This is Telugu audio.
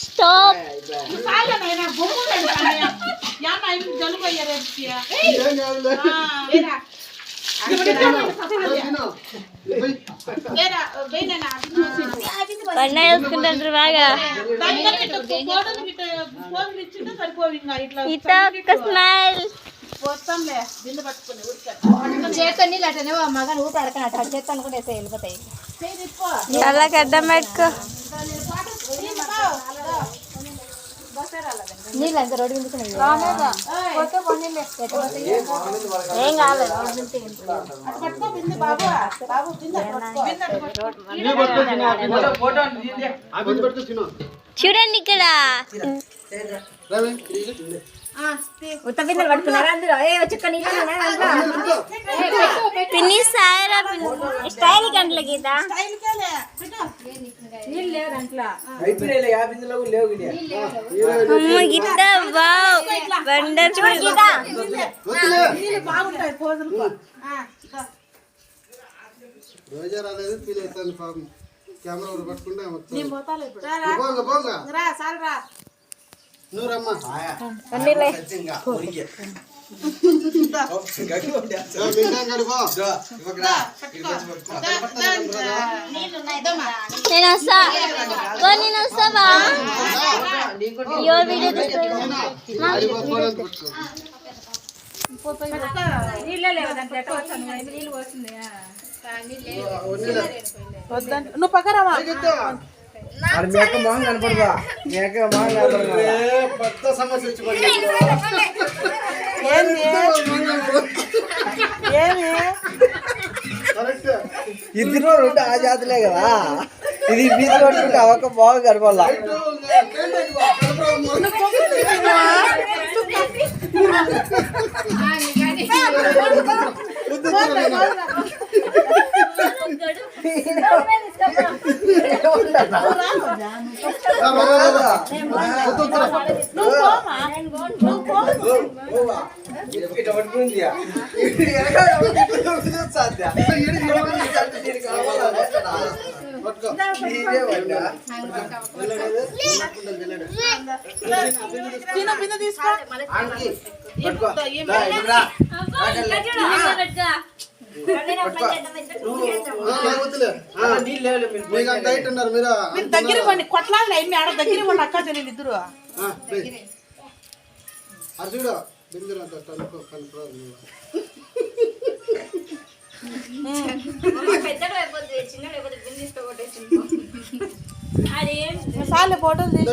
స్టాప్ పండుగ చేసుకుంటారు బాగా ఇట్లా ఒక్క స్మైల్ చేత నీళ్ళు అట్టనే మగన్ ఊపి అడకనట్టు చేత అనుకుంటే వేస్తే వెళ్ళిపోతాయి చాలా గడ్డం పెట్టుకో నీళ్ళు అంత రోడ్డు విందుకున్నాయి ఏం కాలేదు చూడండి ఇక్కడ ఉత్త బిందెలు పట్టుకున్నారా అందులో చుక్క నీళ్ళు పిన్ని సాయరా స్టైల్ గంటల గీత నీళ్ళు లేవు దాంట్లో అమ్మ గీత వావ్ వండర్ఫుల్ గీత రోజా రాలేదు ఫీల్ అవుతాను పాపం కెమెరా పట్టుకుంటే నూరమ్మా నేను వస్తా నేను వస్తావా వీడియో నీళ్ళే లేవు దాంట్లో ఎట్లా వచ్చాను నీళ్ళు పోతుంది నువ్వు పక్కరావా మేక మొహం కనపడదా మేక మొహం కనపడదా పెద్ద సమస్య వచ్చి ఇద్దరు రెండు ఆ జాతులే కదా ఇది బీచ్ పట్టుకుంటే అవక బాగా కనపడాల దగ్గర కొట్లాలి అన్ని ఆడ దగ్గర మన అక్క చెల్లెలు ఇద్దరు అర్జుడు బిందులు అంత కలుపు సార్లు ఫోటోలు తీసి